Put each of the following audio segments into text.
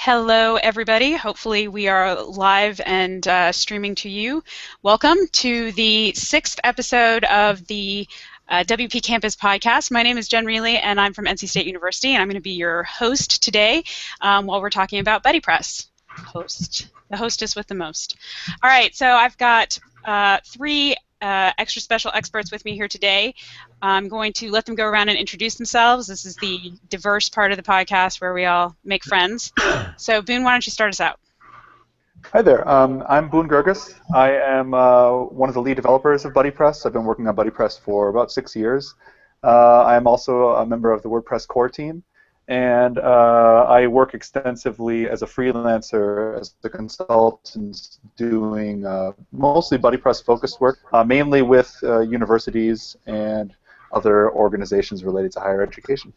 Hello, everybody. Hopefully we are live and streaming to you. Welcome to the 6th episode of the WPCampus podcast. My name is Jen Reilly, and I'm from NC State University, and I'm going to be your host today while we're talking about BuddyPress. The hostess with the most. All right, so I've got three extra special experts with me here today. I'm going to let them go around and introduce themselves. This is the diverse part of the podcast where we all make friends. So, Boone, why don't you start us out? Hi there. I'm Boone Gerges. I am one of the lead developers of BuddyPress. I've been working on BuddyPress for about 6 years. I am also a member of the WordPress core team, and I work extensively as a freelancer, as a consultant, doing mostly BuddyPress-focused work, mainly with universities and other organizations related to higher education.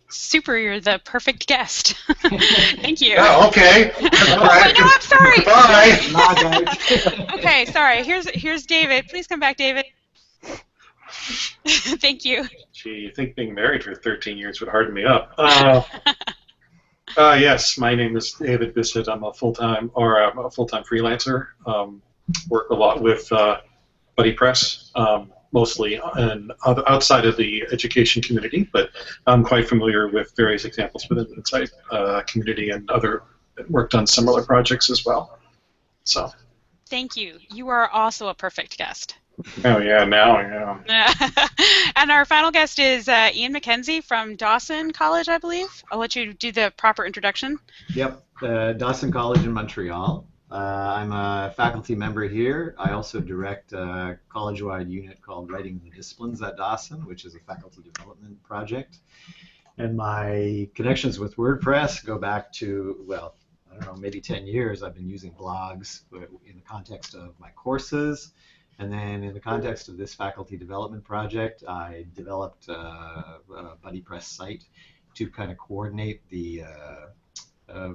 Super, you're the perfect guest. Thank you. Oh, okay. All right. No, I'm sorry. Bye. Okay, sorry. Here's David. Please come back, David. Thank you. Gee, you think being married for 13 years would harden me up. Yes, my name is David Bissett. I'm a full-time freelancer. Work a lot with BuddyPress, mostly outside of the education community, but I'm quite familiar with various examples within the Insight community and other worked on similar projects as well. So. Thank you. You are also a perfect guest. Oh yeah, now yeah. And our final guest is Ian McKenzie from Dawson College, I believe. I'll let you do the proper introduction. Yep, Dawson College in Montreal. I'm a faculty member here. I also direct a college-wide unit called Writing the Disciplines at Dawson, which is a faculty development project. And my connections with WordPress go back to, well, I don't know, maybe 10 years. I've been using blogs in the context of my courses. And then in the context of this faculty development project, I developed a BuddyPress site to kind of coordinate the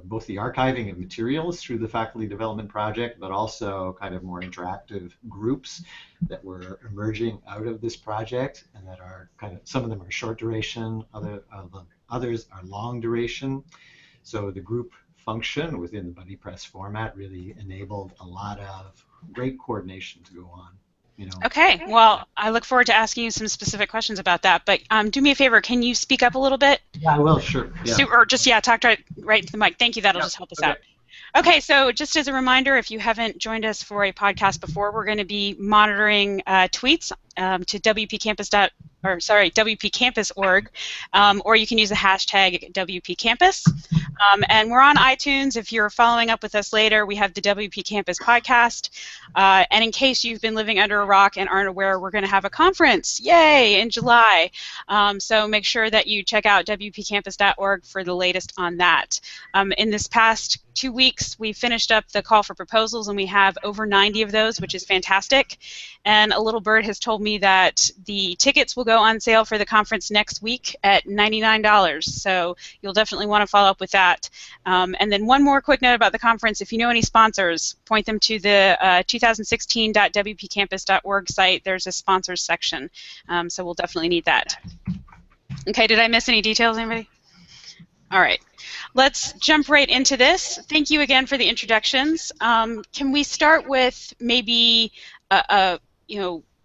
both the archiving of materials through the faculty development project, but also kind of more interactive groups that were emerging out of this project, and that are kind of, some of them are short duration, others are long duration. So the group function within the BuddyPress format really enabled a lot of great coordination to go on. Okay, well, I look forward to asking you some specific questions about that, but do me a favor, can you speak up a little bit? Yeah, I will, sure. Yeah. Or just, talk right into the mic. Thank you, that'll just help us out. Okay, so just as a reminder, if you haven't joined us for a podcast before, we're going to be monitoring tweets to WPCampus.org, or you can use the hashtag WPCampus. And we're on iTunes. If you're following up with us later, we have the WP Campus podcast. And in case you've been living under a rock and aren't aware, we're going to have a conference, yay, in July. So make sure that you check out WPCampus.org for the latest on that. In this past 2 weeks, we finished up the call for proposals, and we have over 90 of those, which is fantastic. And a little bird has told me that the tickets will go on sale for the conference next week at $99. So you'll definitely want to follow up with that. And then one more quick note about the conference. If you know any sponsors, point them to the 2016.wpcampus.org site. There's a sponsors section. So we'll definitely need that. Okay, did I miss any details, anybody? All right, let's jump right into this. Thank you again for the introductions. Can we start with maybe,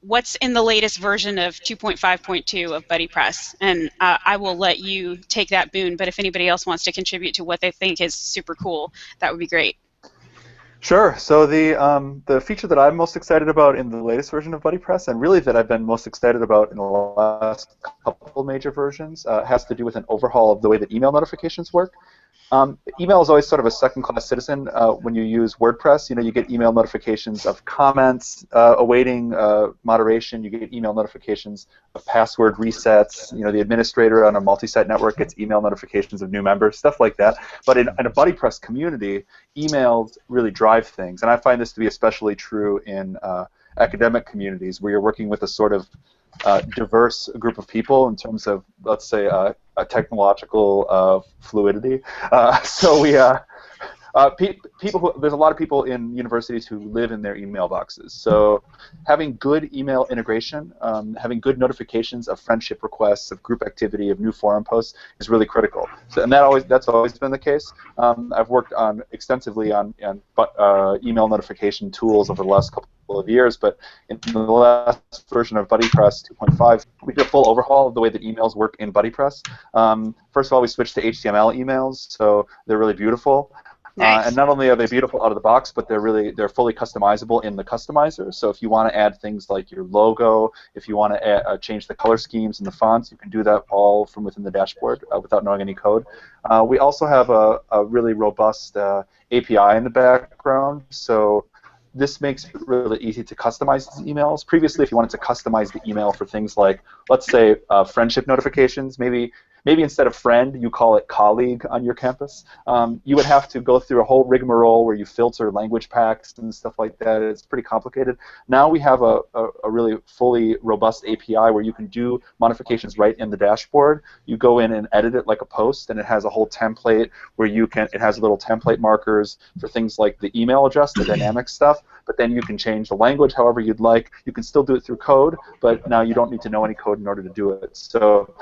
what's in the latest version of 2.5.2 of BuddyPress? And I will let you take that, Boone, but if anybody else wants to contribute to what they think is super cool, that would be great. Sure. So the feature that I'm most excited about in the latest version of BuddyPress, and really that I've been most excited about in the last couple major versions, has to do with an overhaul of the way that email notifications work. Email is always sort of a second-class citizen when you use WordPress. You get email notifications of comments awaiting moderation. You get email notifications of password resets. The administrator on a multi-site network gets email notifications of new members, stuff like that. But in a BuddyPress community, emails really drive things, and I find this to be especially true in academic communities where you're working with a sort of diverse group of people in terms of, let's say, a technological fluidity. So we There's a lot of people in universities who live in their email boxes. So having good email integration, having good notifications of friendship requests, of group activity, of new forum posts is really critical. So, and that's always been the case. I've worked extensively on email notification tools over the last couple of years, but in the last version of BuddyPress 2.5, we did a full overhaul of the way that emails work in BuddyPress. First of all, we switched to HTML emails, so they're really beautiful. Nice. And not only are they beautiful out of the box, but they're fully customizable in the customizer. So if you want to add things like your logo, if you want to change the color schemes and the fonts, you can do that all from within the dashboard without knowing any code. We also have a really robust API in the background. So this makes it really easy to customize these emails. Previously, if you wanted to customize the email for things like, let's say, friendship notifications, maybe instead of friend, you call it colleague on your campus. You would have to go through a whole rigmarole where you filter language packs and stuff like that. It's pretty complicated. Now we have a really fully robust API where you can do modifications right in the dashboard. You go in and edit it like a post, and it has a whole template where it has little template markers for things like the email address, the dynamic stuff, but then you can change the language however you'd like. You can still do it through code, but now you don't need to know any code in order to do it. So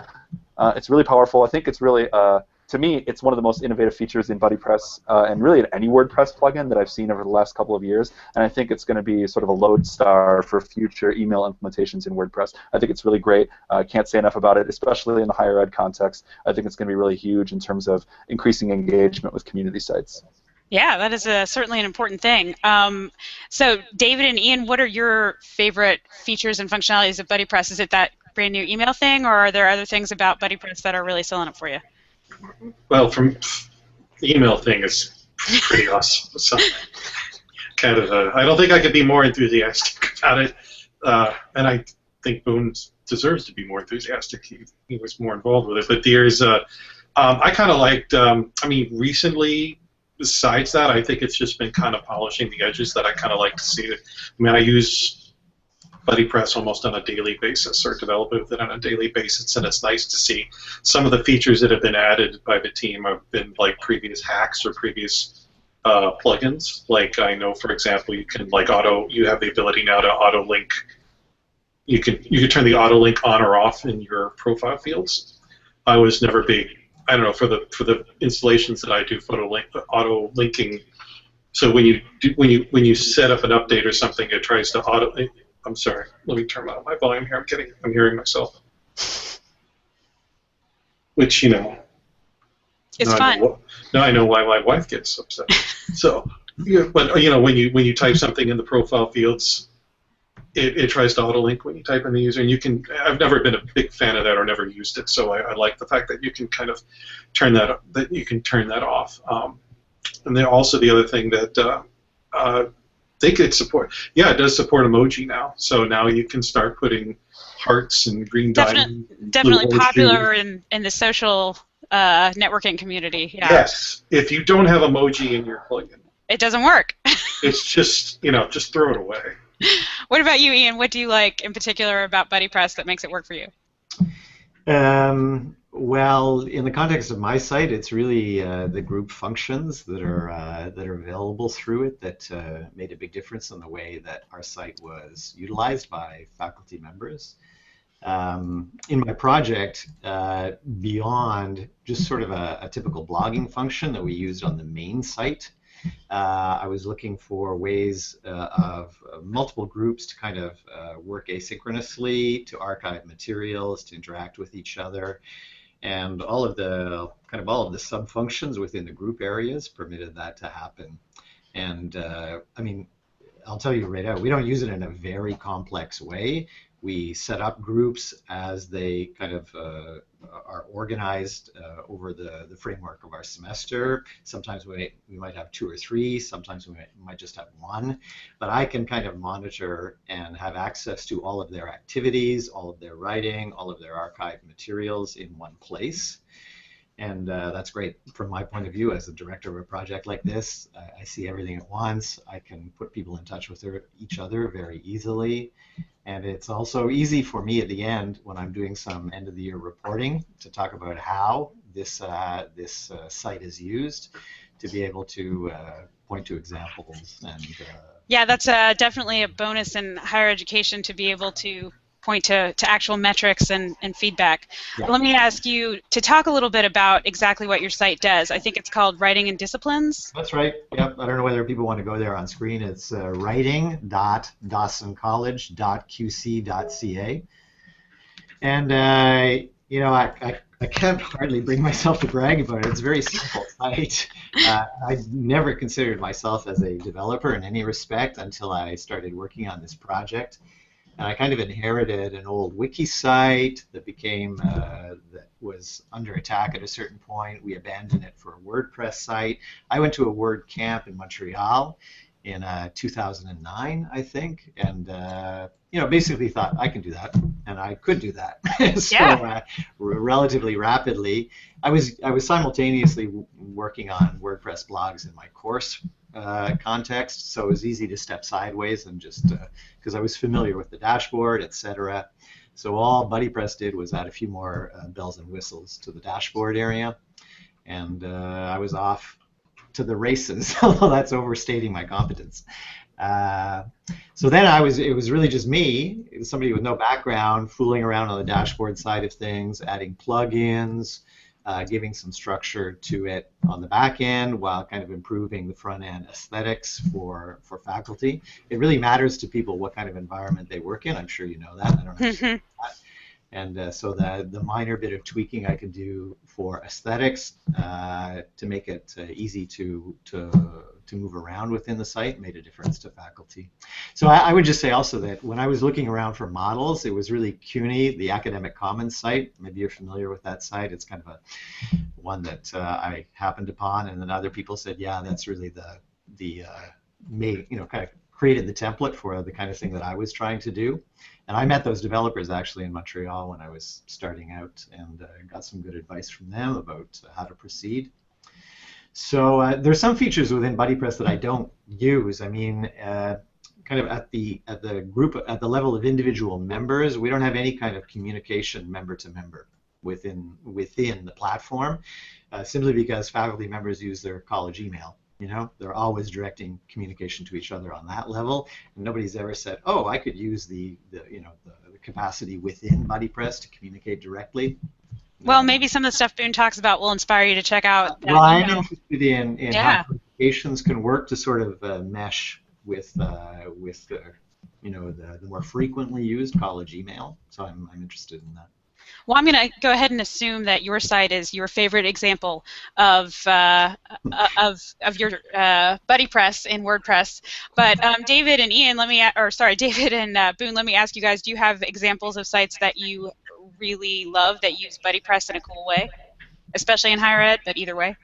it's really powerful. I think it's really, to me, it's one of the most innovative features in BuddyPress and really in any WordPress plugin that I've seen over the last couple of years. And I think it's going to be sort of a lodestar for future email implementations in WordPress. I think it's really great. I can't say enough about it, especially in the higher ed context. I think it's going to be really huge in terms of increasing engagement with community sites. Yeah, that is certainly an important thing. So David and Ian, what are your favorite features and functionalities of BuddyPress? Is it that brand new email thing, or are there other things about BuddyPress that are really selling it for you? Well, from the email thing is pretty awesome. So, kind of, I don't think I could be more enthusiastic about it, and I think Boone deserves to be more enthusiastic. He was more involved with it. But there's, I kind of liked. I mean, recently. Besides that, I think it's just been kind of polishing the edges that I kind of like to see. I mean, I use BuddyPress almost on a daily basis, or develop with it on a daily basis, and it's nice to see some of the features that have been added by the team have been like previous hacks or previous plugins. Like I know, for example, you can you have the ability now to auto link. You can turn the auto link on or off in your profile fields. I was never big. I don't know, for the installations that I do, auto linking. So when you set up an update or something, it tries to auto. I'm sorry. Let me turn on my volume here. I'm hearing myself. Which it's fun. Now I know why my wife gets upset. So, but when you type something in the profile fields, it tries to auto-link when you type in the user, and I've never been a big fan of that or never used it, so I like the fact that you can kind of turn that off. And then also the other thing that they could support, it does support emoji now, so now you can start putting hearts and green diamond. Definitely popular in the social networking community. Yeah. Yes, if you don't have emoji in your plugin, it doesn't work. It's just just throw it away. What about you, Ian? What do you like in particular about BuddyPress that makes it work for you? Well, in the context of my site, it's really the group functions that are available through it that made a big difference in the way that our site was utilized by faculty members. In my project, beyond just sort of a typical blogging function that we used on the main site, I was looking for ways of multiple groups to kind of work asynchronously, to archive materials, to interact with each other, and all of the sub-functions within the group areas permitted that to happen. And I mean, I'll tell you right out, we don't use it in a very complex way. We set up groups as they kind of are organized over the framework of our semester. Sometimes we might have 2 or 3, sometimes we might just have 1. But I can kind of monitor and have access to all of their activities, all of their writing, all of their archived materials in one place. And that's great from my point of view as the director of a project like this. I see everything at once. I can put people in touch with each other very easily. And it's also easy for me at the end when I'm doing some end-of-the-year reporting to talk about how this site is used, to be able to point to examples and. Yeah, that's definitely a bonus in higher education to be able to point to actual metrics and feedback. Yeah. Let me ask you to talk a little bit about exactly what your site does. I think it's called Writing in Disciplines. That's right. Yep. I don't know whether people want to go there on screen. It's writing.dawsoncollege.qc.ca. And, you know, I can't hardly bring myself to brag about it. It's a very simple site. I never considered myself as a developer in any respect until I started working on this project. And I kind of inherited an old wiki site that became, that was under attack at a certain point. We abandoned it for a WordPress site. I went to a WordCamp in Montreal in 2009, I think, and you know, basically thought I can do that, and I could do that. So relatively rapidly, I was simultaneously working on WordPress blogs in my course context, so it was easy to step sideways and just because I was familiar with the dashboard, etc. So all BuddyPress did was add a few more bells and whistles to the dashboard area, and I was off to the races, although that's overstating my competence. So then it was really just me, somebody with no background, fooling around on the dashboard side of things, adding plugins, giving some structure to it on the back end while kind of improving the front end aesthetics for faculty. It really matters to people what kind of environment they work in. I'm sure you know that. I don't know. That. And so the minor bit of tweaking I could do for aesthetics to make it easy to move around within the site made a difference to faculty. So I would just say also that when I was looking around for models, it was really CUNY, the Academic Commons site. Maybe you're familiar with that site. It's kind of a one that I happened upon, and then other people said, yeah, that's really the kind of created the template for the kind of thing that I was trying to do. And I met those developers actually in Montreal when I was starting out, and got some good advice from them about how to proceed. So there's some features within BuddyPress that I don't use. I mean, kind of at the level of individual members, we don't have any kind of communication member to member within the platform, simply because faculty members use their college email. You know, they're always directing communication to each other on that level, and nobody's ever said, "Oh, I could use the capacity within BuddyPress to communicate directly." Well, maybe some of the stuff Boone talks about will inspire you to check out. Well, I'm interested in how communications can work to sort of mesh with the more frequently used college email. So I'm interested in that. Well, I'm going to go ahead and assume that your site is your favorite example of your BuddyPress in WordPress. But David and Ian, David and Boone, let me ask you guys: do you have examples of sites that you really love that use BuddyPress in a cool way, especially in higher ed? But either way.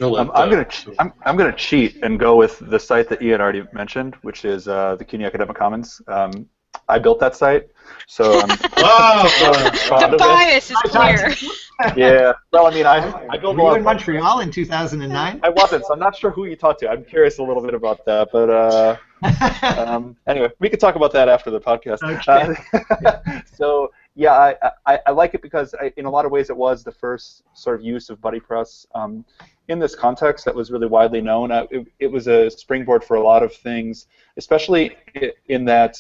I'm gonna cheat and go with the site that Ian already mentioned, which is the CUNY Academic Commons. I built that site, so I'm the bias is clear. Yeah, well, I mean, I built. Were you in Montreal in 2009? I wasn't, so I'm not sure who you talked to. I'm curious a little bit about that, but anyway, we could talk about that after the podcast. Okay. So yeah, I like it because in a lot of ways it was the first sort of use of BuddyPress in this context that was really widely known. It was a springboard for a lot of things, especially in that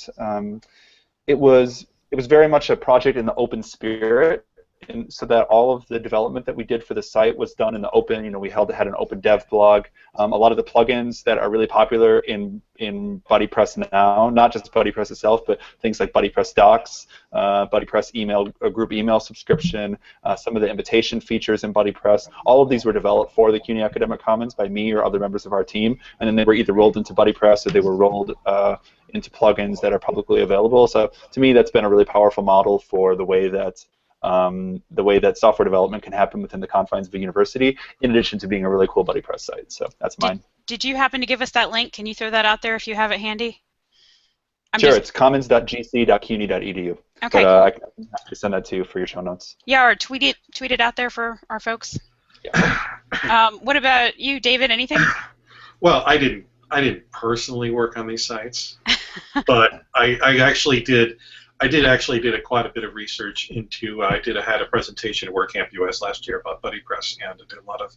it was very much a project in the open spirit, and so that all of the development that we did for the site was done in the open. You know, we had an open dev blog. A lot of the plugins that are really popular in BuddyPress now, not just BuddyPress itself, but things like BuddyPress Docs, BuddyPress email, group email subscription, some of the invitation features in BuddyPress. All of these were developed for the CUNY Academic Commons by me or other members of our team, and then they were either rolled into BuddyPress or they were rolled into plugins that are publicly available. So to me, that's been a really powerful model for the way that software development can happen within the confines of a university, in addition to being a really cool BuddyPress site. So that's mine. Did you happen to give us that link? Can you throw that out there if you have it handy? Sure, it's commons.gc.cuny.edu. Okay, but, cool. I can actually send that to you for your show notes. Yeah, or tweet it out there for our folks. Yeah. What about you, David? Anything? Well, I didn't personally work on these sites, but I actually did. I did quite a bit of research into. I had a presentation at WordCamp US last year about BuddyPress, and I did a lot of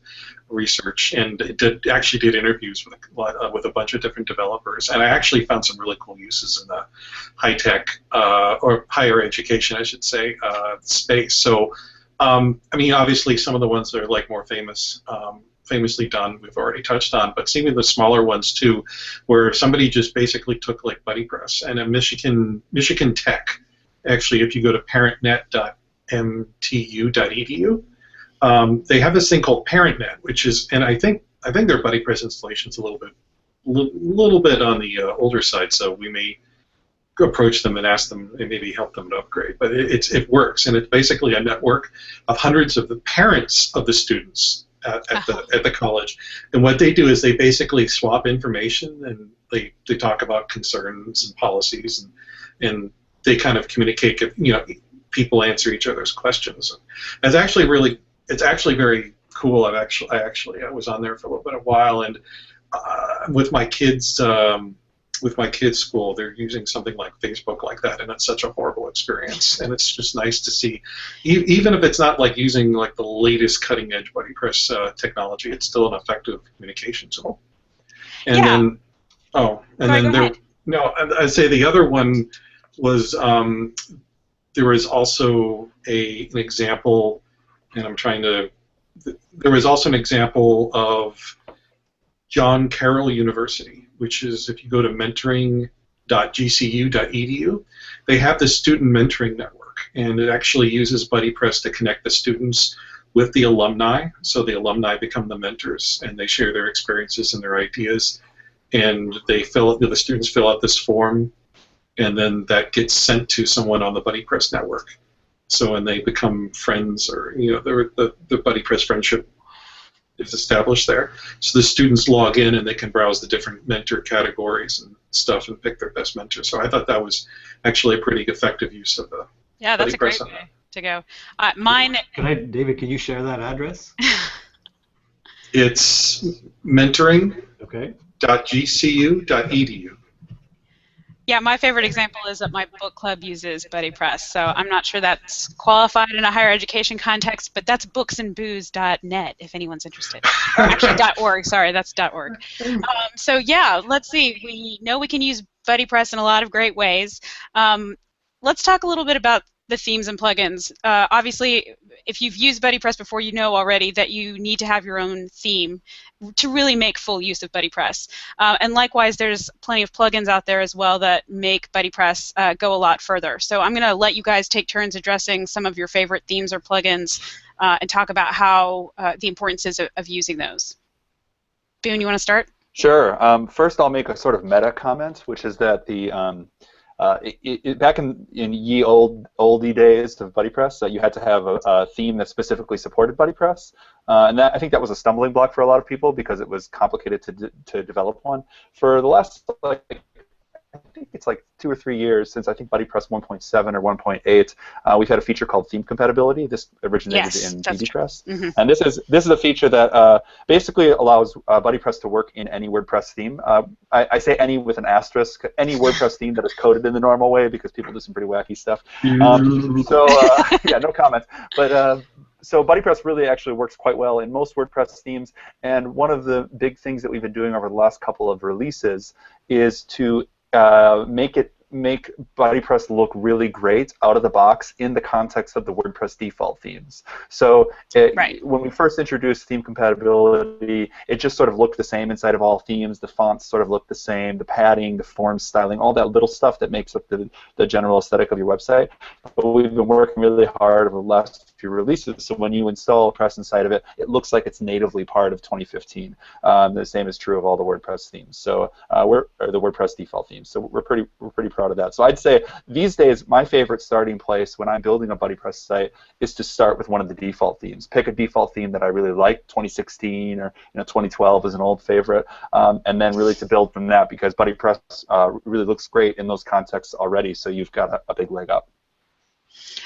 research, and actually did interviews with a bunch of different developers, and I actually found some really cool uses in the high tech or higher education, I should say, space. So, I mean, obviously, some of the ones that are like more famously done, we've already touched on, but seeing the smaller ones too, where somebody just basically took like BuddyPress and a Michigan Tech. Actually, if you go to parentnet.mtu.edu, they have this thing called ParentNet, which is, and I think their BuddyPress installation's a little bit on the older side, so we may approach them and ask them and maybe help them to upgrade. But it works, and it's basically a network of hundreds of the parents of the students at the college, and what they do is they basically swap information, and they talk about concerns and policies, and they kind of communicate. You know, people answer each other's questions. And it's actually very cool. I was on there for a little bit of while, and with my kids. With my kids' school, they're using something like Facebook like that, and it's such a horrible experience. And it's just nice to see, even if it's not like using like the latest cutting-edge BuddyPress technology, it's still an effective communication tool. And then, I'd say the other one was there was also an example, and there was also an example of John Carroll University, which is, if you go to mentoring.gcu.edu, they have the student mentoring network, and it actually uses BuddyPress to connect the students with the alumni, so the alumni become the mentors, and they share their experiences and their ideas, and the students fill out this form, and then that gets sent to someone on the BuddyPress network. So when they become friends, or the BuddyPress friendship is established there. So the students log in and they can browse the different mentor categories and stuff and pick their best mentor. So I thought that was actually a pretty effective use of the that's a great way to go. Mine. David, can you share that address? It's mentoring.gcu.edu. Yeah, my favorite example is that my book club uses BuddyPress, so I'm not sure that's qualified in a higher education context, but that's booksandbooze.net if anyone's interested. Or actually .org, sorry, that's .org. So yeah, let's see. We know we can use BuddyPress in a lot of great ways. Let's talk a little bit about the themes and plugins. Obviously, if you've used BuddyPress before, you know already that you need to have your own theme to really make full use of BuddyPress. And likewise, there's plenty of plugins out there as well that make BuddyPress go a lot further. So I'm going to let you guys take turns addressing some of your favorite themes or plugins and talk about how the importance is of using those. Boone, you want to start? Sure. First, I'll make a sort of meta comment, which is that the back in ye oldie days of BuddyPress, you had to have a theme that specifically supported BuddyPress, and I think that was a stumbling block for a lot of people because it was complicated to develop one. For the last, I think it's like 2 or 3 years since I think BuddyPress 1.7 or 1.8, we've had a feature called theme compatibility. This originated in BuddyPress, and this is a feature that basically allows BuddyPress to work in any WordPress theme. I say any with an asterisk, any WordPress theme that is coded in the normal way because people do some pretty wacky stuff. So yeah, no comments. But so BuddyPress really actually works quite well in most WordPress themes, and one of the big things that we've been doing over the last couple of releases is to make BuddyPress look really great out of the box in the context of the WordPress default themes. So when we first introduced theme compatibility, it just sort of looked the same inside of all themes. The fonts sort of looked the same, the padding, the form styling, all that little stuff that makes up the general aesthetic of your website. But we've been working really hard over the last few releases, so when you install Press inside of it, it looks like it's natively part of 2015. The same is true of all the WordPress themes. So or the WordPress default themes. So we're pretty proud of that. So I'd say these days my favorite starting place when I'm building a BuddyPress site is to start with one of the default themes. Pick a default theme that I really like, 2016 or 2012 is an old favorite, and then really to build from that because BuddyPress really looks great in those contexts already. So you've got a big leg up.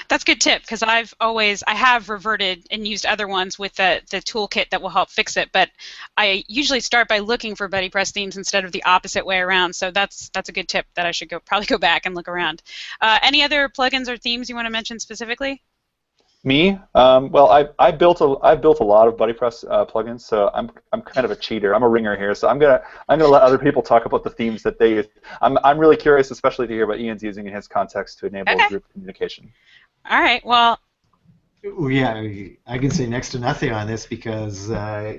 That's a good tip, because I have reverted and used other ones with the toolkit that will help fix it, but I usually start by looking for BuddyPress themes instead of the opposite way around, so that's a good tip that I should probably go back and look around. Any other plugins or themes you want to mention specifically? Me? Well, I built a lot of BuddyPress plugins, so I'm kind of a cheater. I'm a ringer here, so I'm gonna let other people talk about the themes that they use. I'm really curious, especially to hear what Ian's using in his context to enable group communication. All right. Well. Yeah, I can say next to nothing on this because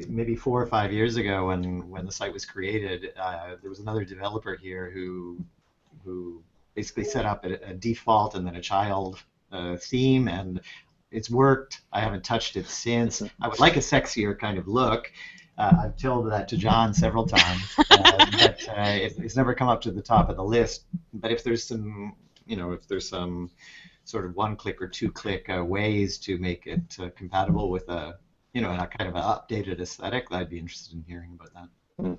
maybe 4 or 5 years ago, when the site was created, there was another developer here who basically set up a default and then a child theme, and it's worked. I haven't touched it since. I would like a sexier kind of look. I've told that to John several times, but it's never come up to the top of the list. But if there's some, sort of one-click or two-click ways to make it compatible with a kind of an updated aesthetic, I'd be interested in hearing about that.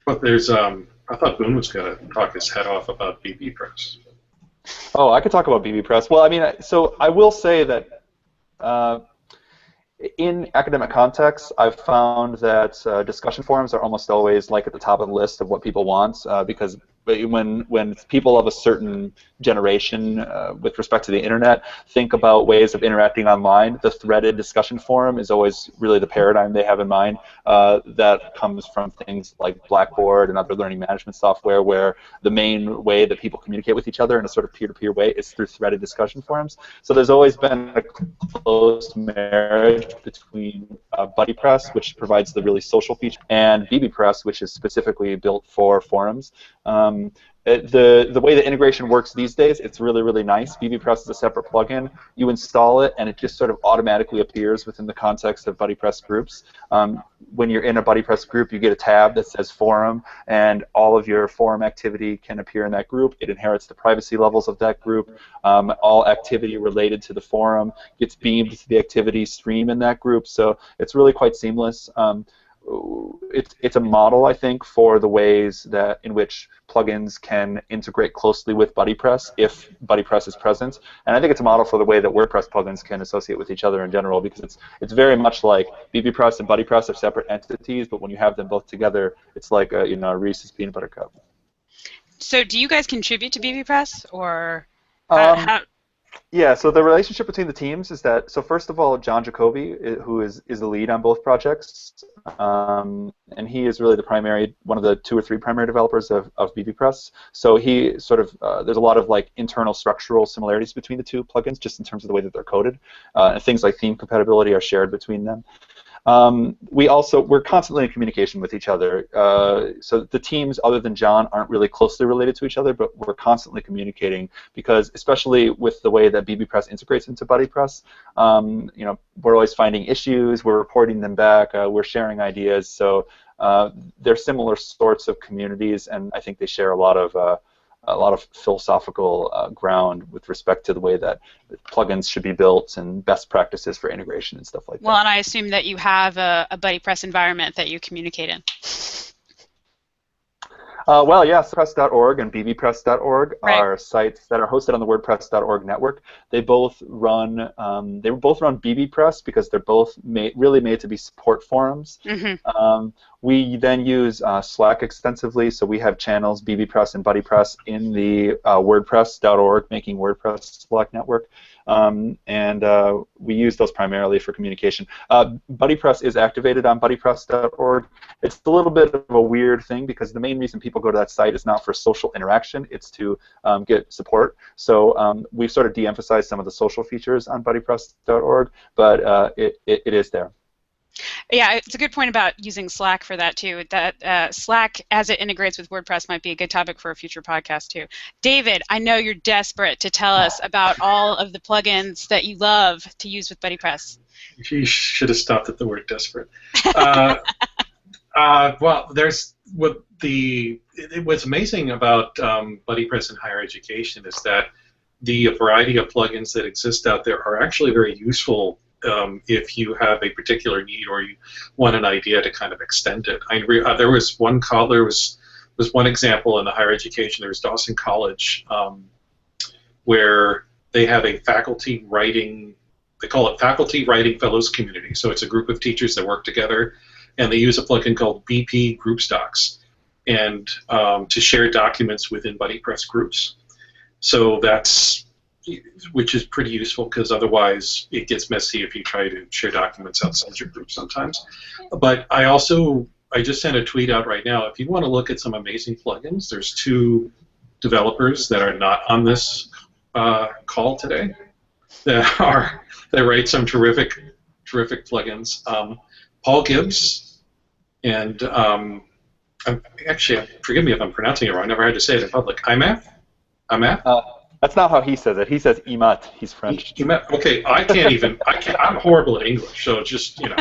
But there's, I thought Boone was going to talk his head off about BBPress. Oh, I could talk about BBPress. Well, I mean, so I will say that in academic contexts, I've found that discussion forums are almost always like at the top of the list of what people want, because when people of a certain generation with respect to the internet think about ways of interacting online, the threaded discussion forum is always really the paradigm they have in mind. That comes from things like Blackboard and other learning management software, where the main way that people communicate with each other in a sort of peer-to-peer way is through threaded discussion forums. So there's always been a close marriage between BuddyPress, which provides the really social feature, and BBPress, which is specifically built for forums. The way the integration works these days, it's really, really nice. BBPress is a separate plugin. You install it, and it just sort of automatically appears within the context of BuddyPress groups. When you're in a BuddyPress group, you get a tab that says Forum, and all of your forum activity can appear in that group. It inherits the privacy levels of that group. All activity related to the forum gets beamed to the activity stream in that group, so it's really quite seamless. It's a model, I think, for the ways that in which plugins can integrate closely with BuddyPress if BuddyPress is present, and I think it's a model for the way that WordPress plugins can associate with each other in general, because it's very much like BBPress and BuddyPress are separate entities, but when you have them both together, it's like a Reese's peanut butter cup. So, do you guys contribute to BBPress, or Yeah, so the relationship between the teams is that, so first of all, John Jacoby, who is the lead on both projects, and he is really one of the 2 or 3 primary developers of BBPress. So he sort of, there's a lot of like internal structural similarities between the 2 plugins, just in terms of the way that they're coded. And things like theme compatibility are shared between them. We're constantly in communication with each other. So the teams, other than John, aren't really closely related to each other, but we're constantly communicating because, especially with the way that BBPress integrates into BuddyPress, we're always finding issues, we're reporting them back, we're sharing ideas. So they're similar sorts of communities, and I think they share a lot of philosophical ground with respect to the way that plugins should be built and best practices for integration and stuff like that. Well, and I assume that you have a BuddyPress environment that you communicate in. Well, yeah, WordPress.org and bbpress.org Right. are sites that are hosted on the WordPress.org network. They both run BBPress because they're both really made to be support forums. Mm-hmm. We then use Slack extensively, so we have channels, BBPress and BuddyPress, in the WordPress.org Making WordPress Slack network, and we use those primarily for communication. BuddyPress is activated on BuddyPress.org. It's a little bit of a weird thing because the main reason people go to that site is not for social interaction, it's to get support. So we've sort of de-emphasized some of the social features on BuddyPress.org, but it is there. Yeah, it's a good point about using Slack for that too. That Slack, as it integrates with WordPress, might be a good topic for a future podcast too. David, I know you're desperate to tell us about all of the plugins that you love to use with BuddyPress. You should have stopped at the word desperate. Well, what's amazing about BuddyPress in higher education is that the variety of plugins that exist out there are actually very useful if you have a particular need or you want an idea to kind of extend it. There was one example in the higher education. There was Dawson College, where they have a faculty writing, they call it Faculty Writing Fellows Community. So it's a group of teachers that work together, and they use a plugin called BP Groups Docs, and to share documents within BuddyPress groups. So that's, which is pretty useful because otherwise it gets messy if you try to share documents outside your group sometimes. But I just sent a tweet out right now. If you want to look at some amazing plugins, there's 2 developers that are not on this call today that write some terrific plugins. Paul Gibbs and actually, forgive me if I'm pronouncing it wrong. I never had to say it in public. Imath? That's not how he says it. He says Imat. He's French. Okay, I'm horrible at English, so just, you know.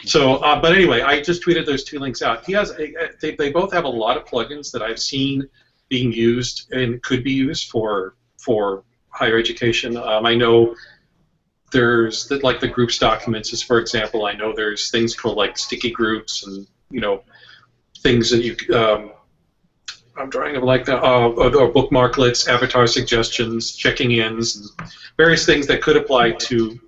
So, but anyway, I just tweeted those 2 links out. They both have a lot of plugins that I've seen being used and could be used for higher education. I know there's like the groups documents, is for example. I know there's things called like sticky groups and, you know, things that you. I'm drawing of like the or bookmarklets, avatar suggestions, checking-ins, and various things that could apply to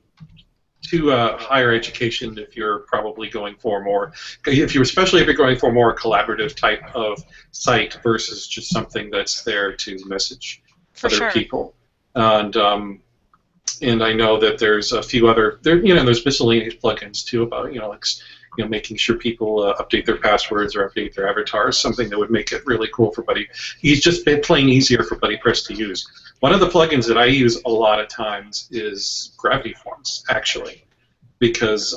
higher education if you're probably going for more, especially if you're going for a more collaborative type of site versus just something that's there to message other people. And I know that there's a few other there's miscellaneous plugins too about making sure people update their passwords or update their avatars, something that would make it really cool for He's just been plain easier for BuddyPress to use. One of the plugins that I use a lot of times is Gravity Forms, actually, because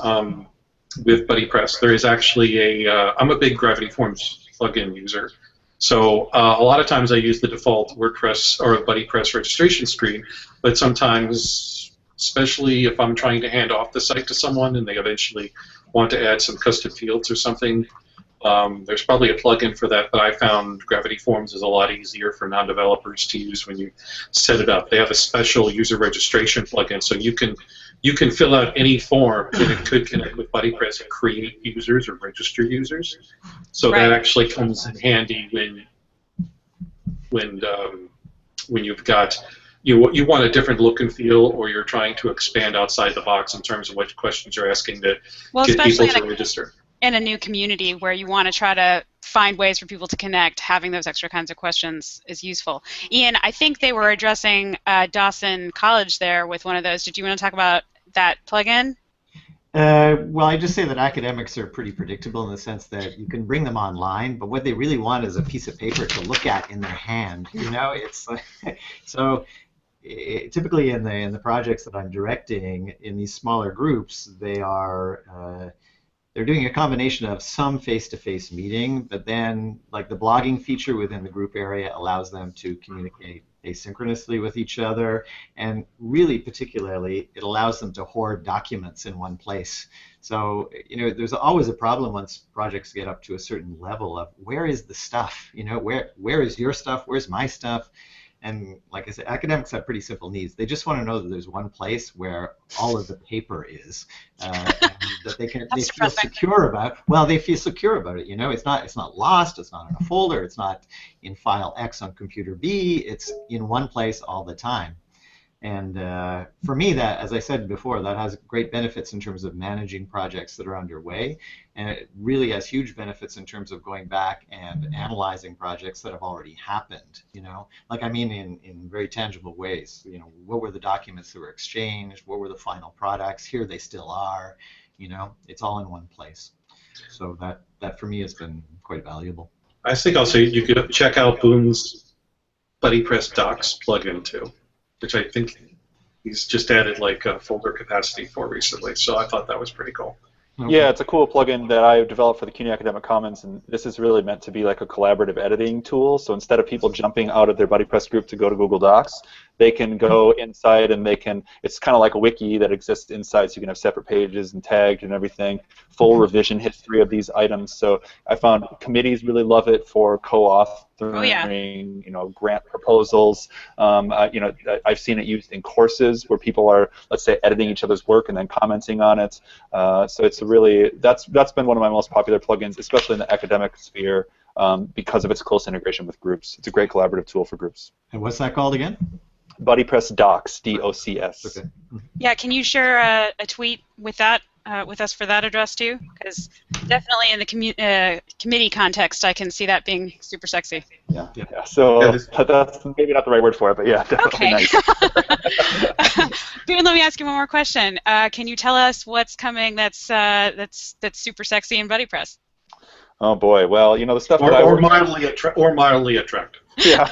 with BuddyPress there is actually I'm a big Gravity Forms plugin user. So a lot of times I use the default WordPress or BuddyPress registration screen, but sometimes, especially if I'm trying to hand off the site to someone and they eventually want to add some custom fields or something, there's probably a plugin for that, but I found Gravity Forms is a lot easier for non-developers to use when you set it up. They have a special user registration plugin, so you can fill out any form and it could connect with BuddyPress and create users or register users. So that actually comes in handy when you've got you want a different look and feel, or you're trying to expand outside the box in terms of what questions you're asking to get people to register. In a new community where you want to try to find ways for people to connect, having those extra kinds of questions is useful. Ian, I think they were addressing Dawson College there with one of those. Did you want to talk about that plugin? Well, I just say that academics are pretty predictable in the sense that you can bring them online, but what they really want is a piece of paper to look at in their hand. It's so. Typically in the projects that I'm directing in these smaller groups, they're doing a combination of some face-to-face meeting, but then like the blogging feature within the group area allows them to communicate asynchronously with each other, and really particularly it allows them to hoard documents in one place. So there's always a problem once projects get up to a certain level of where is the stuff? Where is your stuff? Where's my stuff? And like I said, academics have pretty simple needs. They just want to know that there's one place where all of the paper is, and that they feel secure about. Well, they feel secure about it. It's not lost. It's not in a folder. It's not in file X on computer B. It's in one place all the time. And for me, that, as I said before, that has great benefits in terms of managing projects that are underway, and it really has huge benefits in terms of going back and analyzing projects that have already happened. In very tangible ways. What were the documents that were exchanged? What were the final products? Here they still are. It's all in one place. So that for me has been quite valuable. I think also you could check out Boom's BuddyPress Docs plugin too, which I think he's just added like a folder capacity for recently. So I thought that was pretty cool. Okay. Yeah, it's a cool plugin that I developed for the CUNY Academic Commons, and this is really meant to be like a collaborative editing tool. So instead of people jumping out of their BuddyPress group to go to Google Docs, they can go inside and it's kind of like a wiki that exists inside, so you can have separate pages and tagged and everything, full revision history of these items. So I found committees really love it for co-authoring, grant proposals. I've seen it used in courses where people are, let's say, editing each other's work and then commenting on it. So it's that's been one of my most popular plugins, especially in the academic sphere, because of its close integration with groups. It's a great collaborative tool for groups. And what's that called again? BuddyPress Docs, D-O-C-S. Okay. Yeah, can you share a tweet with that with us for that address too? Because definitely in the committee context, I can see that being super sexy. Yeah. So that's maybe not the right word for it, but yeah, definitely nice. Boone, let me ask you one more question. Can you tell us what's coming that's super sexy in BuddyPress? Oh boy, well, the stuff or mildly attractive. Yeah.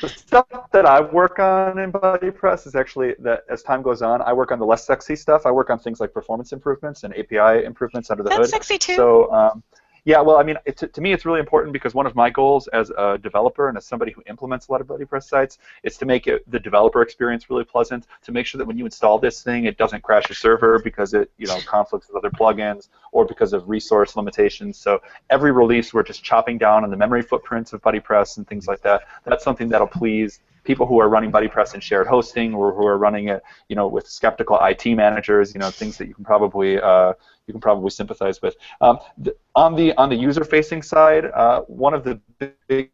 The stuff that I work on in BuddyPress is actually that as time goes on, I work on the less sexy stuff. I work on things like performance improvements and API improvements under the hood. That's sexy too. So, yeah, well, I mean, to me, it's really important because one of my goals as a developer and as somebody who implements a lot of BuddyPress sites is to make the developer experience really pleasant, to make sure that when you install this thing, it doesn't crash your server because it, conflicts with other plugins or because of resource limitations. So every release, we're just chopping down on the memory footprints of BuddyPress and things like that. That's something that'll please people who are running BuddyPress in shared hosting or who are running it, with skeptical IT managers, things that you can probably sympathize with. On the user-facing side, one of the big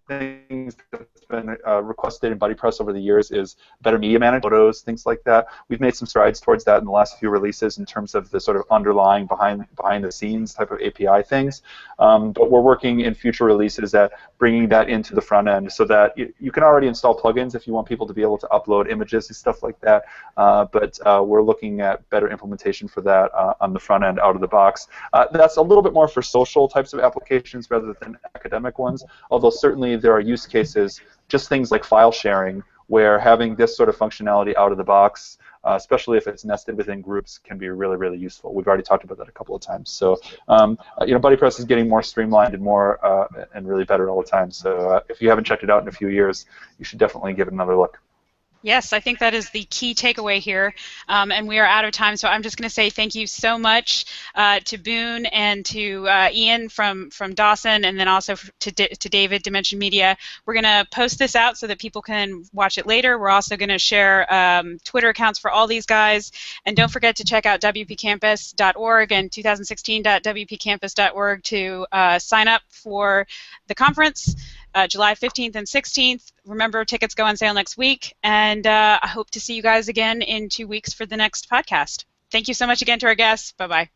things that's been requested in BuddyPress over the years is better media management, photos, things like that. We've made some strides towards that in the last few releases in terms of the sort of underlying behind-the-scenes type of API things. But we're working in future releases at bringing that into the front end so that you can already install plugins if you want people to be able to upload images and stuff like that. But we're looking at better implementation for that on the front end out of the box. That's a little bit more for social types of applications rather than academic ones, although certainly there are use cases, just things like file sharing, where having this sort of functionality out of the box, especially if it's nested within groups, can be really, really useful. We've already talked about that a couple of times. So, BuddyPress is getting more streamlined and more and really better all the time. So, if you haven't checked it out in a few years, you should definitely give it another look. Yes, I think that is the key takeaway here, and we are out of time, so I'm just going to say thank you so much to Boone and to Ian from Dawson, and then also to David, Dimension Media. We're going to post this out so that people can watch it later. We're also going to share Twitter accounts for all these guys, and don't forget to check out WPCampus.org and 2016.WPCampus.org to sign up for the conference. July 15th and 16th. Remember, tickets go on sale next week, and I hope to see you guys again in 2 weeks for the next podcast. Thank you so much again to our guests. Bye-bye.